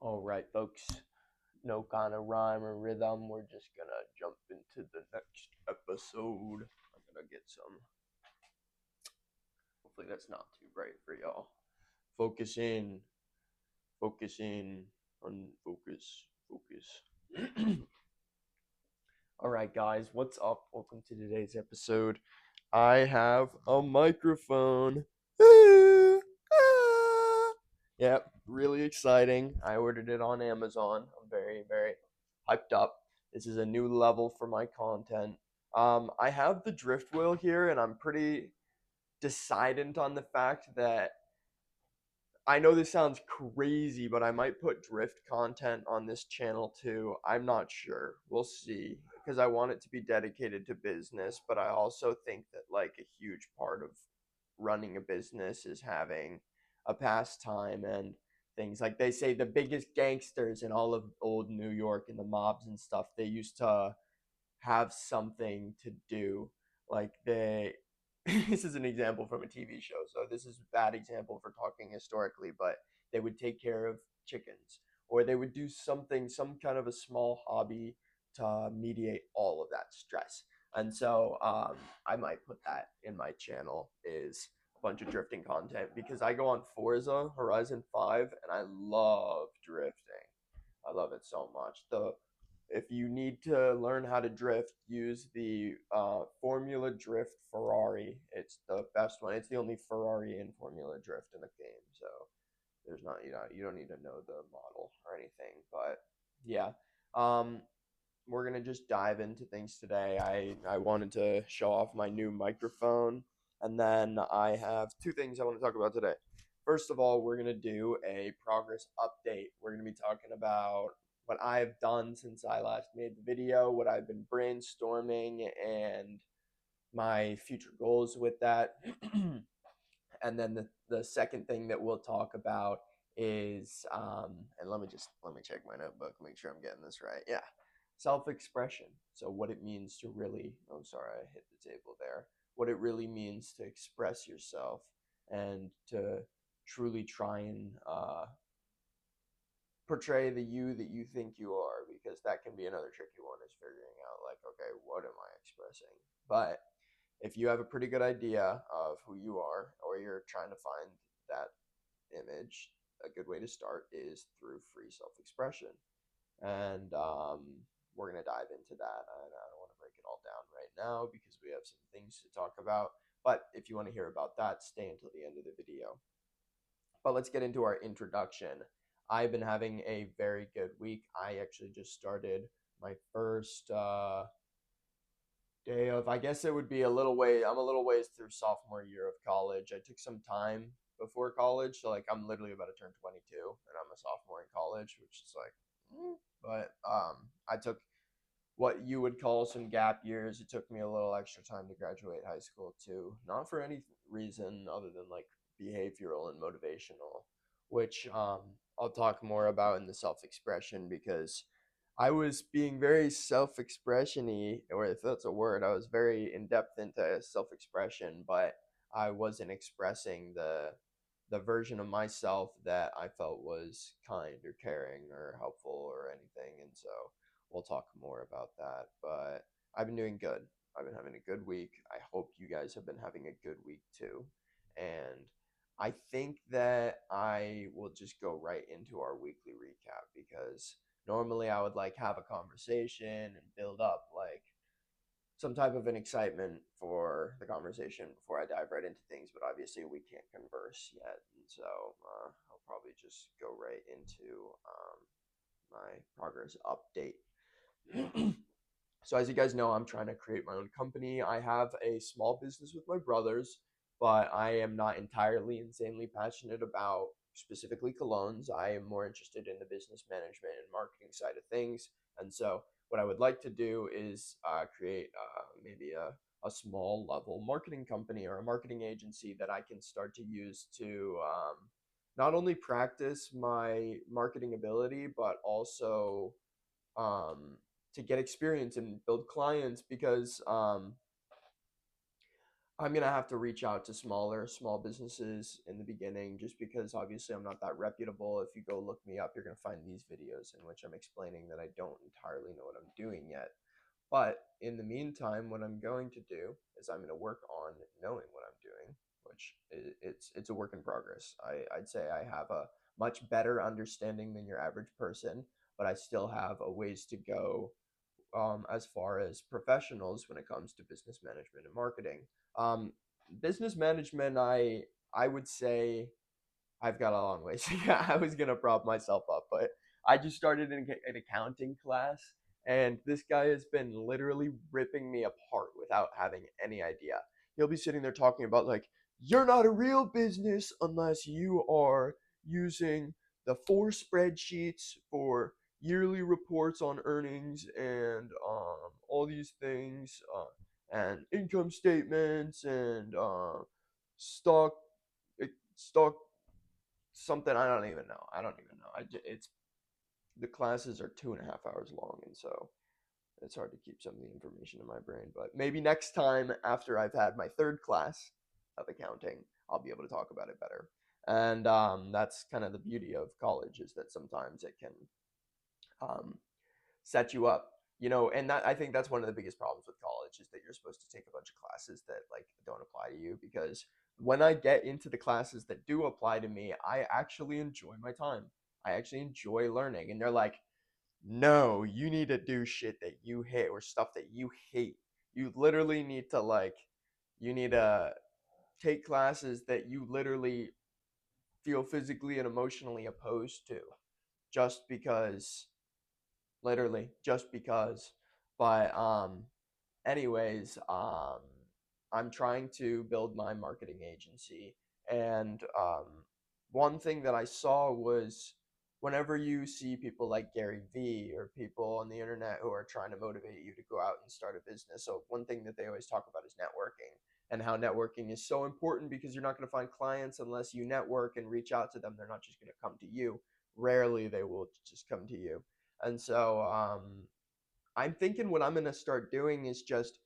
All right, folks. No kind of rhyme or rhythm. We're just gonna jump into the next episode. I'm gonna get some. Hopefully, that's not too bright for y'all. Focus in. Focus in. Unfocus. Focus. All right, guys. What's up? Welcome to today's episode. I have a microphone. Yep, really exciting. I ordered it on Amazon. I'm very, very hyped up. This is a new level for my content. I have the drift wheel here, and I'm pretty decided on the fact that I know this sounds crazy, but I might put drift content on this channel too. I'm not sure. We'll see. Because I want it to be dedicated to business, but I also think that like a huge part of running a business is having a pastime and things like they say the biggest gangsters in all of old New York and the mobs and stuff, they used to have something to do. Like they this is an example from a TV show, so this is a bad example for talking historically, but they would take care of chickens or they would do something, some kind of a small hobby to mediate all of that stress. And so I might put that in my channel is a bunch of drifting content because I go on Forza Horizon 5 and I love drifting. I love it so much. The If you need to learn how to drift, use the Formula Drift Ferrari. It's the best one. It's the only Ferrari in Formula Drift in the game. So there's not you don't need to know the model or anything. But yeah, um, we're gonna just dive into things today. I wanted to show off my new microphone, and then I have two things I want to talk about today. First of all, we're gonna do a progress update. We're gonna be talking about what I've done since I last made the video, what I've been brainstorming, and my future goals with that. And then the second thing that we'll talk about is and let me check my notebook, make sure I'm getting this right. Yeah, self-expression. So what it means to really, oh sorry, I hit the table there, what it really means to express yourself and to truly try and portray the you that you think you are, because that can be another tricky one, is figuring out like, okay, what am I expressing? But if you have a pretty good idea of who you are, or you're trying to find that image, a good way to start is through free self-expression. And we're going to dive into that. And I don't want to break it all down right now because we have some things to talk about. But if you want to hear about that, stay until the end of the video. But let's get into our introduction. I've been having a very good week. I actually just started my first day of, I guess it would be a little way, I'm a little ways through sophomore year of college. I took some time before college, so like I'm literally about to turn 22 and I'm a sophomore in college, which is like but I took what you would call some gap years. It took me a little extra time to graduate high school too, not for any reason other than like behavioral and motivational, which I'll talk more about in the self-expression, because I was being very self-expression-y, or if that's a word, I was very in depth into self-expression, but I wasn't expressing the version of myself that I felt was kind or caring or helpful or anything. And so we'll talk more about that. But I've been doing good. I've been having a good week. I hope you guys have been having a good week too. And I think that I will just go right into our weekly recap, because normally I would like have a conversation and build up like some type of an excitement for the conversation before I dive right into things, but obviously we can't converse yet, and so I'll probably just go right into my progress update. So as you guys know, I'm trying to create my own company. I have a small business with my brothers, but I am not entirely insanely passionate about specifically colognes. I am more interested in the business management and marketing side of things. And so what I would like to do is create maybe a small level marketing company or a marketing agency that I can start to use to not only practice my marketing ability, but also um, to get experience and build clients, because I'm gonna have to reach out to small businesses in the beginning, just because obviously I'm not that reputable. If you go look me up, you're gonna find these videos in which I'm explaining that I don't entirely know what I'm doing yet. But in the meantime, what I'm going to do is I'm going to work on knowing what I'm doing, which it's a work in progress. I'd say I have a much better understanding than your average person, but I still have a ways to go as far as professionals when it comes to business management and marketing. Um, Business management, I would say I've got a long ways. Yeah, I was gonna prop myself up, but I just started an accounting class, and this guy has been literally ripping me apart without having any idea. He'll be sitting there talking about like, you're not a real business unless you are using the four spreadsheets for yearly reports on earnings and all these things and income statements and stock stock something I don't even know. I don't even know. It's the classes are 2.5 hours long, and so it's hard to keep some of the information in my brain. But maybe next time after I've had my third class of accounting, I'll be able to talk about it better. And that's kind of the beauty of college is that sometimes it can um, set you up, and that I think that's one of the biggest problems with college is that you're supposed to take a bunch of classes that like don't apply to you, because when I get into the classes that do apply to me, I actually enjoy my time. I actually enjoy learning, and they're like, no, you need to do shit that you hate or stuff that you hate. You literally need to like you need to take classes that you literally feel physically and emotionally opposed to, just because, literally just because. But anyways, I'm trying to build my marketing agency, and one thing that I saw was whenever you see people like Gary Vee or people on the internet who are trying to motivate you to go out and start a business, so one thing that they always talk about is networking, and how networking is so important because you're not going to find clients unless you network and reach out to them. They're not just going to come to you. Rarely they will just come to you. And so I'm thinking what I'm gonna start doing is just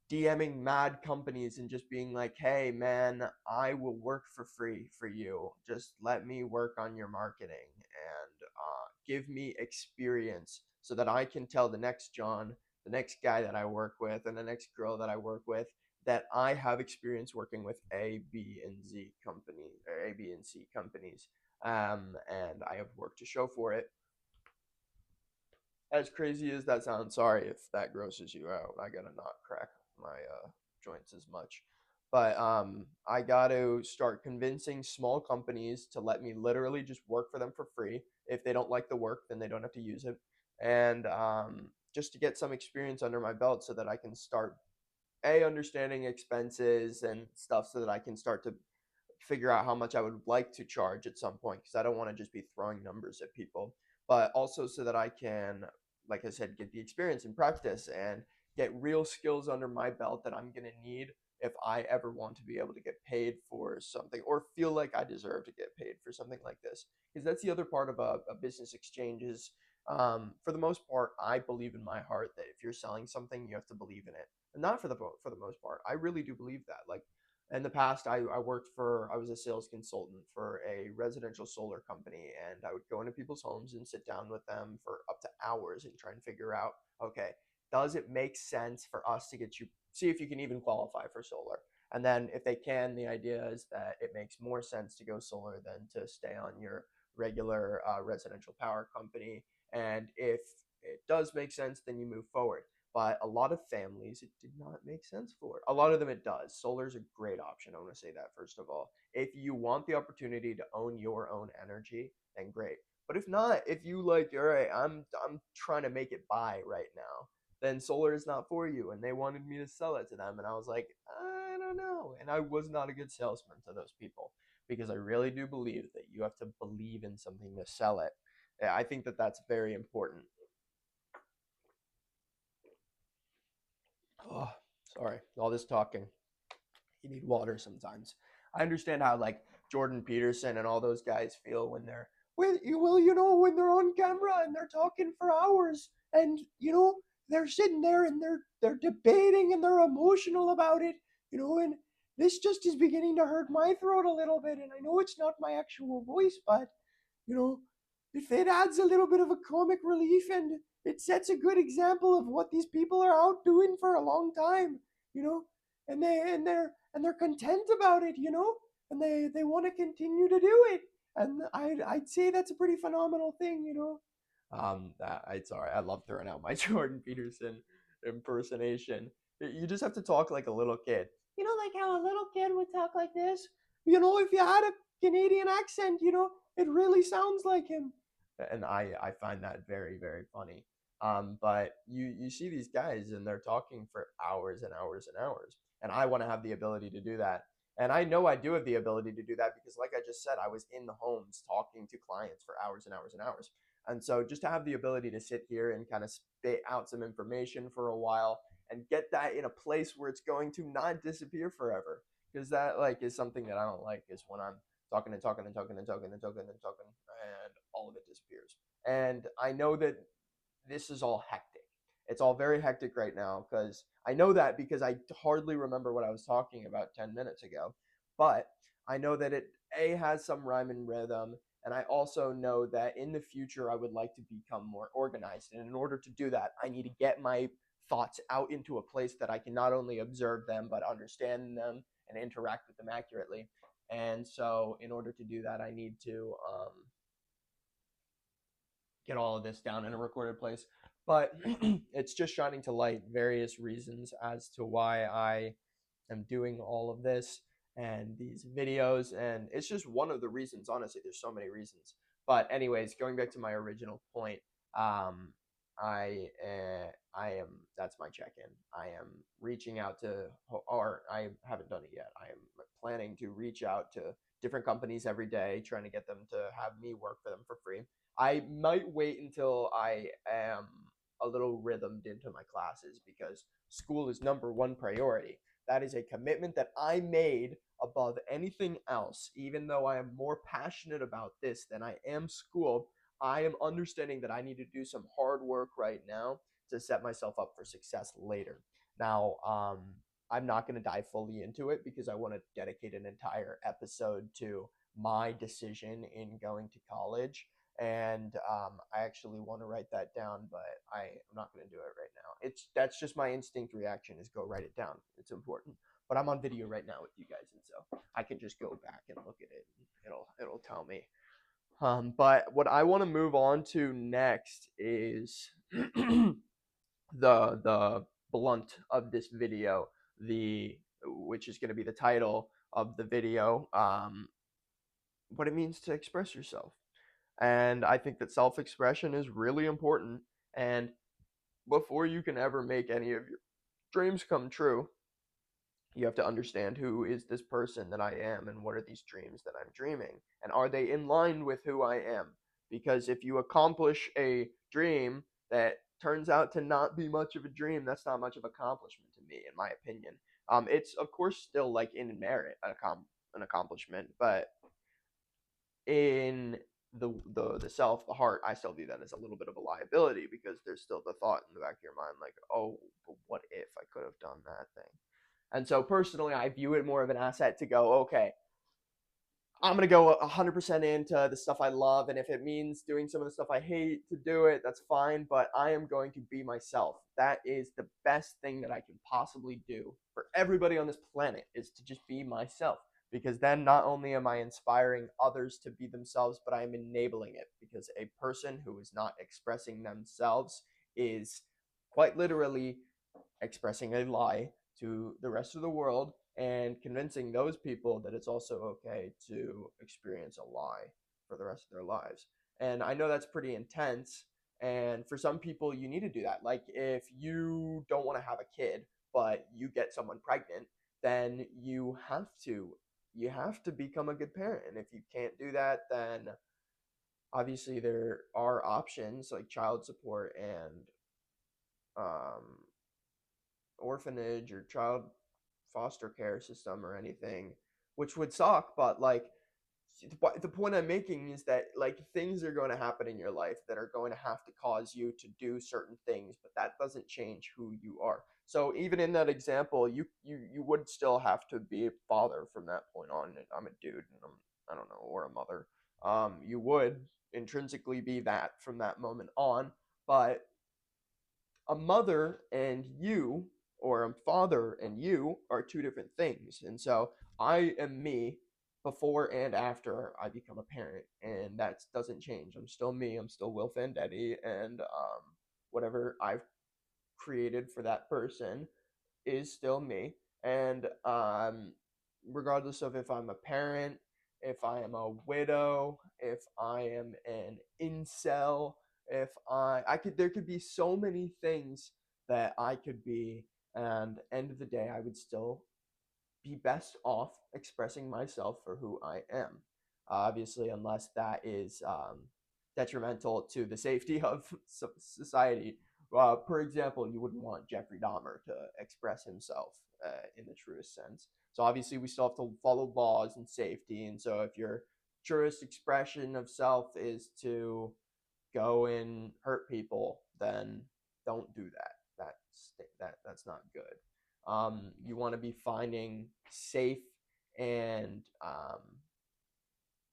DMing mad companies and just being like, "Hey, man, I will work for free for you. Just let me work on your marketing and give me experience so that I can tell the next John, the next guy that I work with, and the next girl that I work with that I have experience working with A, B, and Z company or A, B, and C companies, and I have work to show for it." As crazy as that sounds, sorry if that grosses you out. I gotta not crack my joints as much. But I got to start convincing small companies to let me literally just work for them for free. If they don't like the work, then they don't have to use it. And just to get some experience under my belt so that I can start understanding expenses and stuff, so that I can start to figure out how much I would like to charge at some point, because I don't want to just be throwing numbers at people, but also so that I can, like I said, get the experience and practice and get real skills under my belt that I'm going to need if I ever want to be able to get paid for something or feel like I deserve to get paid for something like this. Because that's the other part of a business exchange is, for the most part, I believe in my heart that if you're selling something, you have to believe in it. And not for the most part. I really do believe that. Like, in the past, I was a sales consultant for a residential solar company, and I would go into people's homes and sit down with them for up to hours and try and figure out, okay, does it make sense for us to get you, see if you can even qualify for solar? And then if they can, the idea is that it makes more sense to go solar than to stay on your regular residential power company. And if it does make sense, then you move forward. But a lot of families, it did not make sense for. A lot of them, it does. Solar is a great option. I want to say that first of all. If you want the opportunity to own your own energy, then great. But if not, if you like, all right, I'm trying to make it by right now, then solar is not for you. And they wanted me to sell it to them, and I was like, I don't know. And I was not a good salesman to those people, because I really do believe that you have to believe in something to sell it. Yeah, I think that that's very important. Oh, sorry, all this talking. You need water sometimes. I understand how like Jordan Peterson and all those guys feel when they're, well, when they're on camera and they're talking for hours, and they're sitting there and they're debating and they're emotional about it. and this just is beginning to hurt my throat a little bit, and I know it's not my actual voice, but you know, if it adds a little bit of a comic relief and it sets a good example of what these people are out doing for a long time, you know, and they're content about it, and they want to continue to do it, and I'd say that's a pretty phenomenal thing, sorry, I love throwing out my Jordan Peterson impersonation. You just have to talk like a little kid. Like how a little kid would talk like this. If you had a Canadian accent, it really sounds like him. And I find that very, very funny. But you see these guys and they're talking for hours and hours and hours. And I want to have the ability to do that. And I know I do have the ability to do that because, like I just said, I was in the homes talking to clients for hours and hours and hours. And so just to have the ability to sit here and kind of spit out some information for a while and get that in a place where it's going to not disappear forever. Because that like is something that I don't like is when I'm talking and talking and talking and talking and talking and talking and all of it disappears. And I know that this is all hectic. It's all very hectic right now because I know that because I hardly remember what I was talking about 10 minutes ago. But I know that it A has some rhyme and rhythm. And I also know that in the future, I would like to become more organized. And in order to do that, I need to get my thoughts out into a place that I can not only observe them, but understand them and interact with them accurately. And so, in order to do that, I need to get all of this down in a recorded place. But it's just shining to light various reasons as to why I am doing all of this and these videos. And it's just one of the reasons, honestly. There's so many reasons. But, anyways, going back to my original point, um, I am, that's my check in. I am reaching out to, or I haven't done it yet. I am planning to reach out to different companies every day, trying to get them to have me work for them for free. I might wait until I am a little rhythmed into my classes because school is number one priority. That is a commitment that I made above anything else. Even though I am more passionate about this than I am school, I am understanding that I need to do some hard work right now to set myself up for success later. Now, I'm not going to dive fully into it because I want to dedicate an entire episode to my decision in going to college, and I actually want to write that down, but I'm not going to do it right now. That's just my instinct reaction is go write it down. It's important, but I'm on video right now with you guys, and so I can just go back and look at it. And it'll tell me. But what I want to move on to next is the blunt of this video, the which is going to be the title of the video. What it means to express yourself. And I think that self expression is really important. And before you can ever make any of your dreams come true, you have to understand who is this person that I am and what are these dreams that I'm dreaming. And are they in line with who I am? Because if you accomplish a dream that turns out to not be much of a dream, that's not much of an accomplishment to me, in my opinion. It's, of course, still like in merit an accomplishment, but in the self, the heart, I still view that as a little bit of a liability because there's still the thought in the back of your mind, like, oh, but what if I could have done that thing? And so personally, I view it more of an asset to go, okay, I'm going to go 100% into the stuff I love. And if it means doing some of the stuff I hate to do it, that's fine. But I am going to be myself. That is the best thing that I can possibly do for everybody on this planet is to just be myself. Because then not only am I inspiring others to be themselves, but I am enabling it. Because a person who is not expressing themselves is quite literally expressing a lie to the rest of the world and convincing those people that it's also okay to experience a lie for the rest of their lives. And I know that's pretty intense. And for some people, you need to do that. Like if you don't want to have a kid, but you get someone pregnant, then you have to become a good parent. And if you can't do that, then obviously there are options like child support and um, orphanage or child foster care system or anything, which would suck, but like the point I'm making is that like things are going to happen in your life that are going to have to cause you to do certain things, but that doesn't change who you are. So even in that example, you would still have to be a father from that point on. And I'm a dude, and I don't know, or a mother. You would intrinsically be that from that moment on, but a mother and you, or a father and you, are two different things. And so I am me before and after I become a parent, and that doesn't change. I'm still me. I'm still Will Fandetti, and whatever I've created for that person is still me. And regardless of if I'm a parent, if I am a widow, if I am an incel, if I could, there could be so many things that I could be, and end of the day I would still be best off expressing myself for who I am. Obviously, unless that is detrimental to the safety of society. For example, you wouldn't want Jeffrey Dahmer to express himself in the truest sense. So obviously, we still have to follow laws and safety. And so, if your truest expression of self is to go and hurt people, then don't do that. That's not good. You want to be finding safe and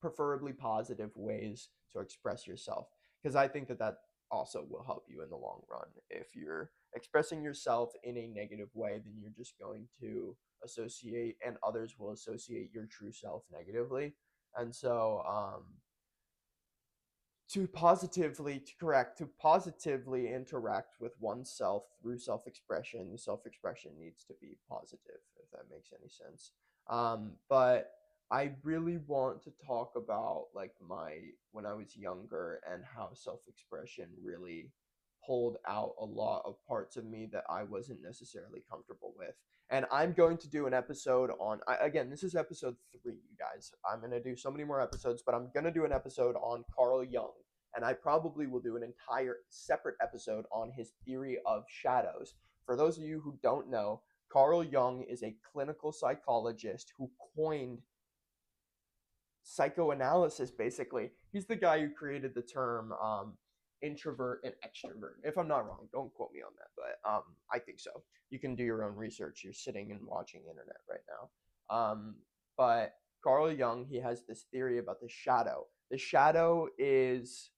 preferably positive ways to express yourself, because I think that that also will help you in the long run. If you're expressing yourself in a negative way, then you're just going to associate, and others will associate your true self negatively. And so to positively interact with oneself through self-expression, self-expression needs to be positive, if that makes any sense. But I really want to talk about like my when I was younger and how self-expression really pulled out a lot of parts of me that I wasn't necessarily comfortable with. And I'm going to do an episode on, again, this is episode 3, you guys. I'm going to do so many more episodes, but I'm going to do an episode on Carl Jung. And I probably will do an entire separate episode on his theory of shadows. For those of you who don't know, Carl Jung is a clinical psychologist who coined psychoanalysis. Basically, he's the guy who created the term introvert and extrovert. If I'm not wrong, don't quote me on that, but I think so. You can do your own research. You're sitting and watching internet right now. But Carl Jung, he has this theory about the shadow. The shadow is,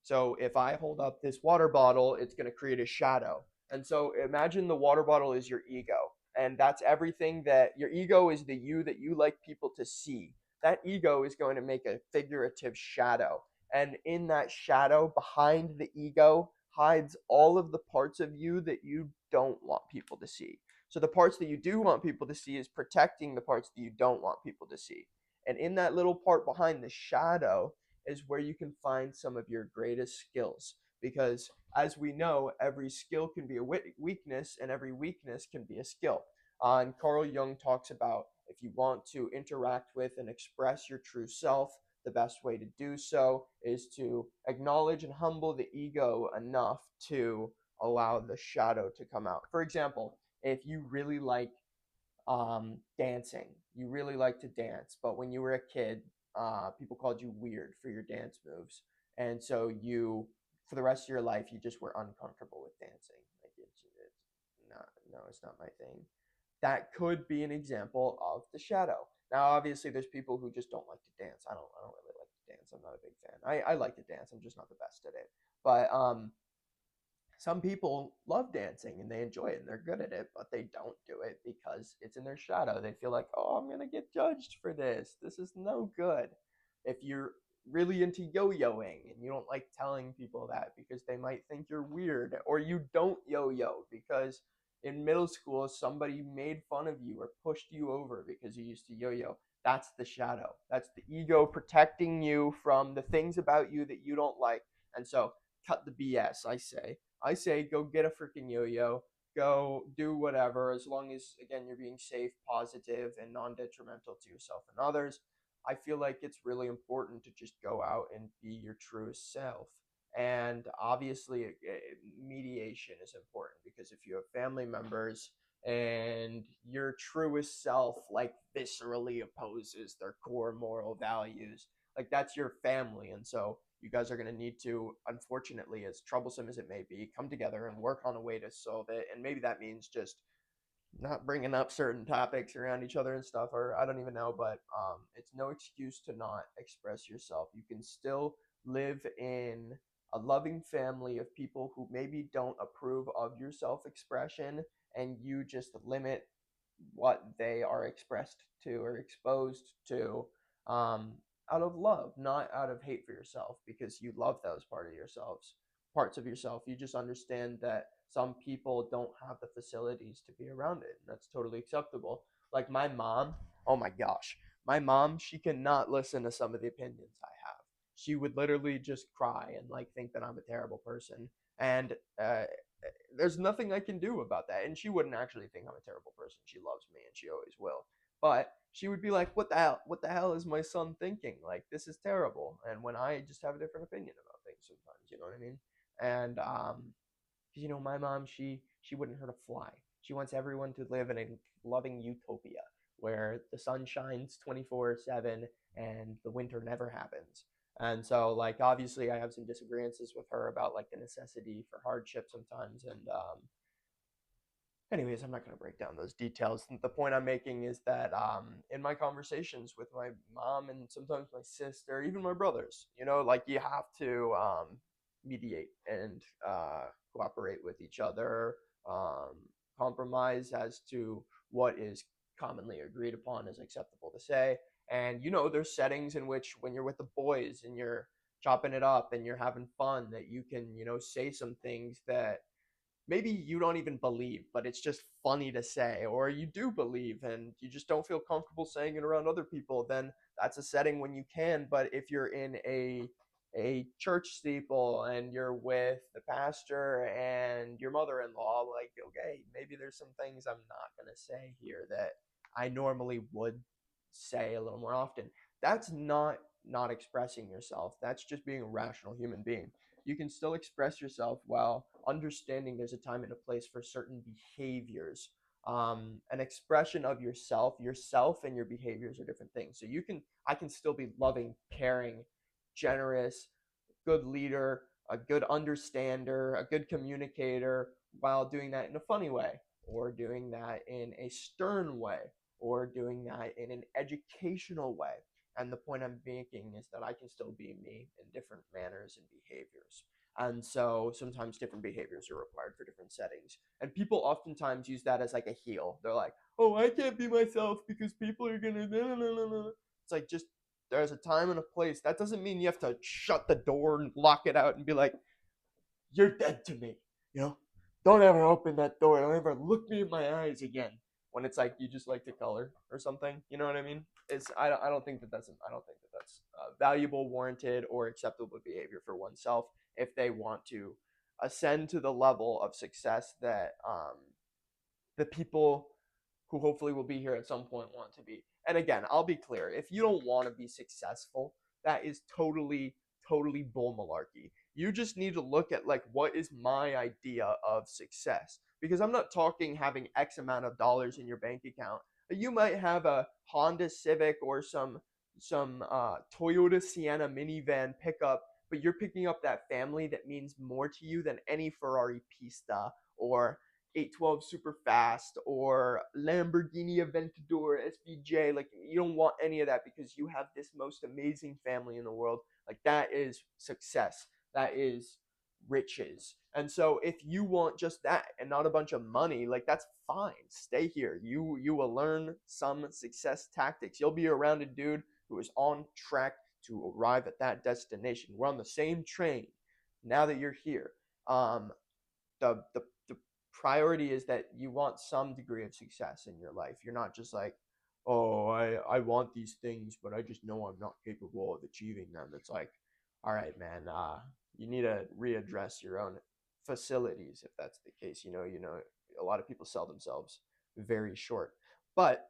so if I hold up this water bottle, it's going to create a shadow. And so imagine the water bottle is your ego. And that's everything that your ego is, the you that you like people to see. That ego is going to make a figurative shadow. And in that shadow, behind the ego, hides all of the parts of you that you don't want people to see. So the parts that you do want people to see is protecting the parts that you don't want people to see. And in that little part behind the shadow is where you can find some of your greatest skills. Because as we know, every skill can be a weakness, and every weakness can be a skill. And Carl Jung talks about if you want to interact with and express your true self, the best way to do so is to acknowledge and humble the ego enough to allow the shadow to come out. For example, if you really like dancing. You really like to dance, but when you were a kid, people called you weird for your dance moves, and so you, for the rest of your life, you just were uncomfortable with dancing. Like it's not, no, it's not my thing. That could be an example of the shadow. Now, obviously, there's people who just don't like to dance. I don't really like to dance. I'm not a big fan. I like to dance. I'm just not the best at it. But some people love dancing and they enjoy it and they're good at it, but they don't do it because it's in their shadow. They feel like, oh, I'm going to get judged for this. This is no good. If you're really into yo yoing and you don't like telling people that because they might think you're weird, or you don't yo yo because in middle school somebody made fun of you or pushed you over because you used to yo yo, that's the shadow. That's the ego protecting you from the things about you that you don't like. And so, cut the BS, I say go get a freaking yo-yo, go do whatever, as long as again you're being safe, positive, and non-detrimental to yourself and others. I feel like it's really important to just go out and be your truest self. And obviously, mediation is important because if you have family members and your truest self like viscerally opposes their core moral values. Like that's your family, and so you guys are going to need to, unfortunately, as troublesome as it may be, come together and work on a way to solve it. And maybe that means just not bringing up certain topics around each other and stuff, or I don't even know, but it's no excuse to not express yourself. You can still live in a loving family of people who maybe don't approve of your self expression, and you just limit what they are expressed to or exposed to, um, out of love, not out of hate for yourself, because you love those parts of yourself. You just understand that some people don't have the facilities to be around it, and that's totally acceptable. Like my mom, oh my gosh, my mom, she cannot listen to some of the opinions I have. She would literally just cry and like think that I'm a terrible person, and there's nothing I can do about that. And she wouldn't actually think I'm a terrible person. She loves me and she always will. But she would be like, "What the hell? What the hell is my son thinking? Like this is terrible." And when I just have a different opinion about things sometimes, you know what I mean? And because my mom, she wouldn't hurt a fly. She wants everyone to live in a loving utopia where the sun shines 24/7 and the winter never happens. And so, like, obviously, I have some disagreements with her about like the necessity for hardship sometimes. And anyways, I'm not going to break down those details. The point I'm making is that in my conversations with my mom and sometimes my sister, even my brothers, like you have to mediate and cooperate with each other, um, compromise as to what is commonly agreed upon as acceptable to say. And there's settings in which when you're with the boys and you're chopping it up and you're having fun, that you can say some things that maybe you don't even believe, but it's just funny to say, or you do believe and you just don't feel comfortable saying it around other people, then that's a setting when you can. But if you're in a church steeple and you're with the pastor and your mother-in-law, like, okay, maybe there's some things I'm not going to say here that I normally would say a little more often. That's not expressing yourself. That's just being a rational human being. You can still express yourself while understanding there's a time and a place for certain behaviors. An expression of yourself and your behaviors are different things. So I can still be loving, caring, generous, good leader, a good understander, a good communicator, while doing that in a funny way, or doing that in a stern way, or doing that in an educational way. And the point I'm making is that I can still be me in different manners and behaviors. And so sometimes different behaviors are required for different settings. And people oftentimes use that as like a heel. They're like, "Oh, I can't be myself because people are gonna." It's like, just there's a time and a place. That doesn't mean you have to shut the door and lock it out and be like, "You're dead to me." You know, don't ever open that door. Don't ever look me in my eyes again. When it's like you just like to color or something, you know what I mean? I don't think that that's valuable, warranted, or acceptable behavior for oneself if they want to ascend to the level of success that the people who hopefully will be here at some point want to be. And again, I'll be clear, if you don't want to be successful, that is totally bull malarkey. You just need to look at like, what is my idea of success? Because I'm not talking having X amount of dollars in your bank account. You might have a Honda Civic or some Toyota Sienna minivan pickup, but you're picking up that family that means more to you than any Ferrari Pista or 812 super fast or Lamborghini Aventador SVJ. Like, you don't want any of that because you have this most amazing family in the world. Like, that is success. That is riches. And so if you want just that and not a bunch of money, like, that's fine. Stay here. You will learn some success tactics. You'll be around a dude who is on track to arrive at that destination. We're on the same train now that you're here. The priority is that you want some degree of success in your life. You're not just like, "Oh, I want these things, but I just know I'm not capable of achieving them." It's like, all right, man, you need to readdress your own facilities if that's the case. A lot of people sell themselves very short. But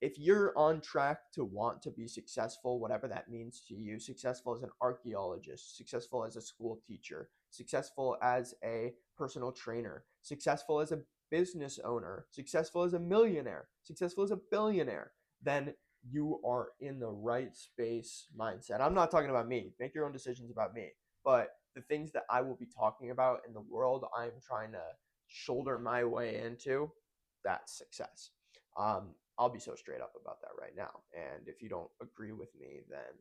if you're on track to want to be successful, whatever that means to you, successful as an archaeologist, successful as a school teacher, successful as a personal trainer, successful as a business owner, successful as a millionaire, successful as a billionaire, then you are in the right space mindset. I'm not talking about me. Make your own decisions about me. But the things that I will be talking about in the world I'm trying to shoulder my way into, that's success. I'll be so straight up about that right now. And if you don't agree with me, then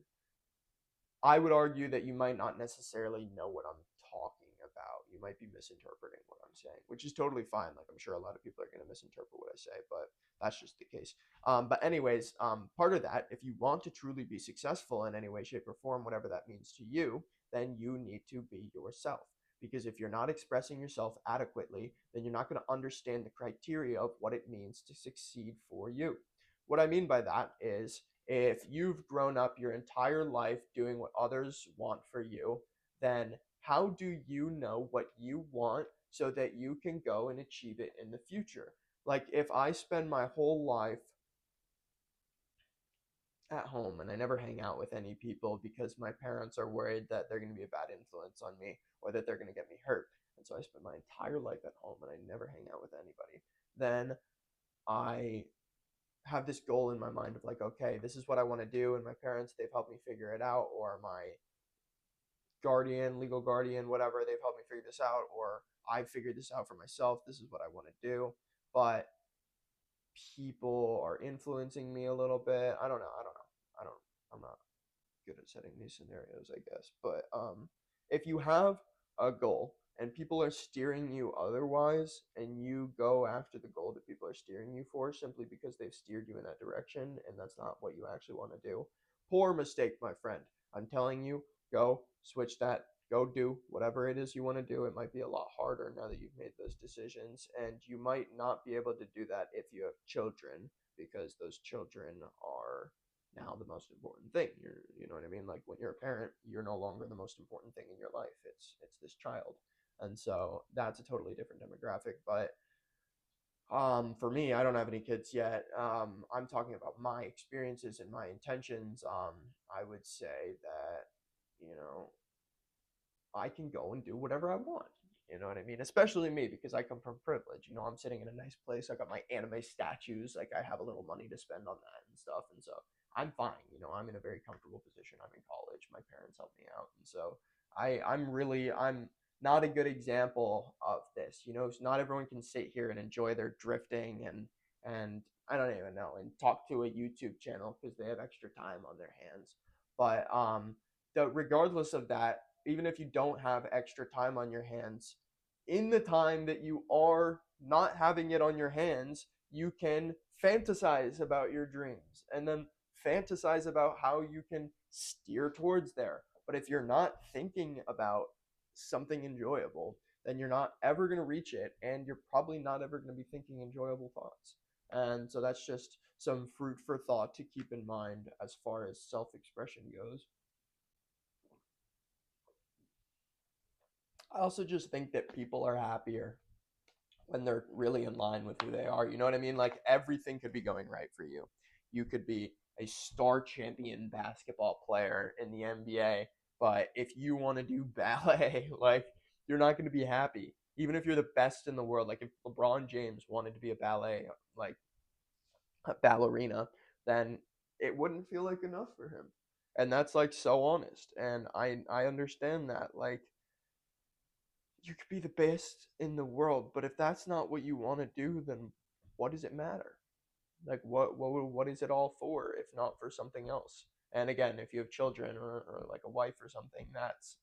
I would argue that you might not necessarily know what I'm talking about. You might be misinterpreting what I'm saying, which is totally fine. Like, I'm sure a lot of people are going to misinterpret what I say, but that's just the case. But anyways, part of that, if you want to truly be successful in any way, shape, or form, whatever that means to you, then you need to be yourself. Because if you're not expressing yourself adequately, then you're not going to understand the criteria of what it means to succeed for you. What I mean by that is, if you've grown up your entire life doing what others want for you, then how do you know what you want so that you can go and achieve it in the future? Like, if I spend my whole life at home and I never hang out with any people because my parents are worried that they're going to be a bad influence on me or that they're going to get me hurt, and so I spend my entire life at home and I never hang out with anybody, then I have this goal in my mind of like, okay, this is what I want to do, and my parents, they've helped me figure it out, or my guardian, legal guardian, whatever, they've helped me figure this out, or I figured this out for myself. This is what I want to do. But people are influencing me a little bit. I don't know. I'm not good at setting these scenarios, I guess. But if you have a goal and people are steering you otherwise, and you go after the goal that people are steering you for simply because they've steered you in that direction, and that's not what you actually want to do, poor mistake, my friend. I'm telling you, go switch that. Go do whatever it is you want to do. It might be a lot harder now that you've made those decisions, and you might not be able to do that if you have children, because those children are now the most important thing. You know what I mean? Like, when you're a parent, you're no longer the most important thing in your life. It's this child. And so that's a totally different demographic. But for me, I don't have any kids yet. I'm talking about my experiences and my intentions. I would say that, you know, I can go and do whatever I want. You know what I mean? Especially me, because I come from privilege. You know, I'm sitting in a nice place. I got my anime statues. Like, I have a little money to spend on that and stuff. And so I'm fine. You know, I'm in a very comfortable position. I'm in college. My parents help me out. And so I'm not a good example of this. You know, not everyone can sit here and enjoy their drifting and I don't even know, and talk to a YouTube channel because they have extra time on their hands. But regardless of that, even if you don't have extra time on your hands, in the time that you are not having it on your hands, you can fantasize about your dreams and then fantasize about how you can steer towards there. But if you're not thinking about something enjoyable, then you're not ever going to reach it, and you're probably not ever going to be thinking enjoyable thoughts. And so that's just some fruit for thought to keep in mind as far as self expression goes. I also just think that people are happier when they're really in line with who they are. You know what I mean? Like, everything could be going right for you. You could be a star champion basketball player in the NBA, but if you want to do ballet, like, you're not going to be happy. Even if you're the best in the world, like if LeBron James wanted to be a ballet, like a ballerina, then it wouldn't feel like enough for him. And that's like so honest. And I understand that. Like, you could be the best in the world, but if that's not what you want to do, then what does it matter? Like, what is it all for if not for something else? And again, if you have children, or like a wife or something, that's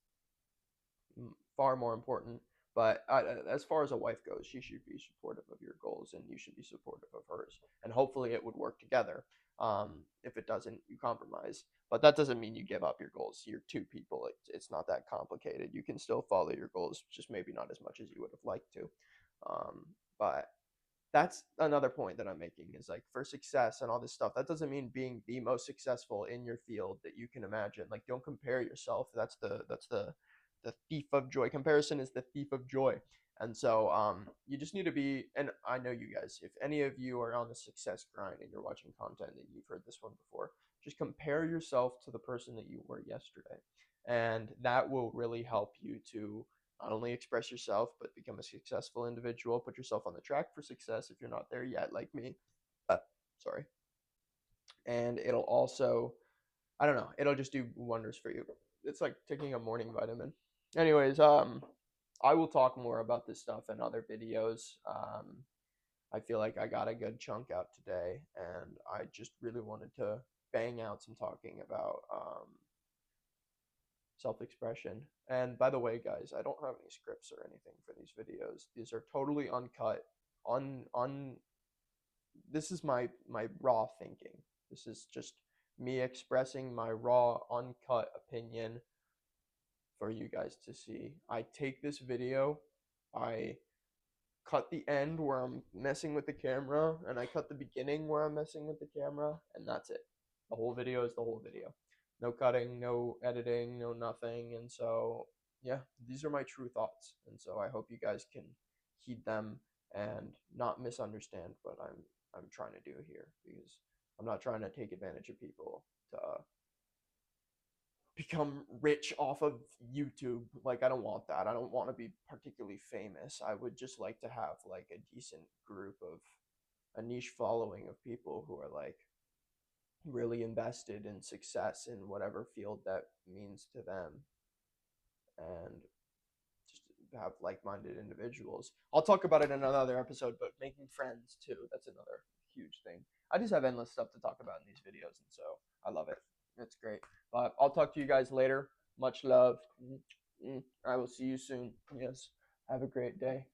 far more important. But as far as a wife goes, she should be supportive of your goals, and you should be supportive of hers. And hopefully, it would work together. If it doesn't, you compromise. But that doesn't mean you give up your goals. You're two people. It's not that complicated. You can still follow your goals, just maybe not as much as you would have liked to. But that's another point that I'm making, is like, for success and all this stuff, that doesn't mean being the most successful in your field that you can imagine. Like, don't compare yourself. That's the the thief of joy. Comparison is the thief of joy. And so you just need to be, and I know you guys, if any of you are on the success grind and you're watching content and you've heard this one before, just compare yourself to the person that you were yesterday. And that will really help you to not only express yourself, but become a successful individual, put yourself on the track for success if you're not there yet, like me. Uh, Sorry. And it'll also, I don't know, it'll just do wonders for you. It's like taking a morning vitamin. Anyways, I will talk more about this stuff in other videos. I feel like I got a good chunk out today, and I just really wanted to bang out some talking about self-expression. And by the way, guys, I don't have any scripts or anything for these videos. These are totally uncut. On This is my raw thinking. This is just me expressing my raw, uncut opinion for you guys to see. I take this video, I cut the end where I'm messing with the camera, and I cut the beginning where I'm messing with the camera, and that's it. The whole video is the whole video. No cutting, no editing, no nothing. And so, yeah, these are my true thoughts. And so I hope you guys can heed them and not misunderstand what I'm trying to do here, because I'm not trying to take advantage of people to become rich off of YouTube. Like, I don't want that. I don't want to be particularly famous. I would just like to have like a decent group of a niche following of people who are like really invested in success in whatever field that means to them, and just have like-minded individuals. I'll talk about it in another episode, but making friends too, that's another huge thing. I just have endless stuff to talk about in these videos, and so I love it. It's great. But I'll talk to you guys later. Much love. I will see you soon. Yes. Have a great day.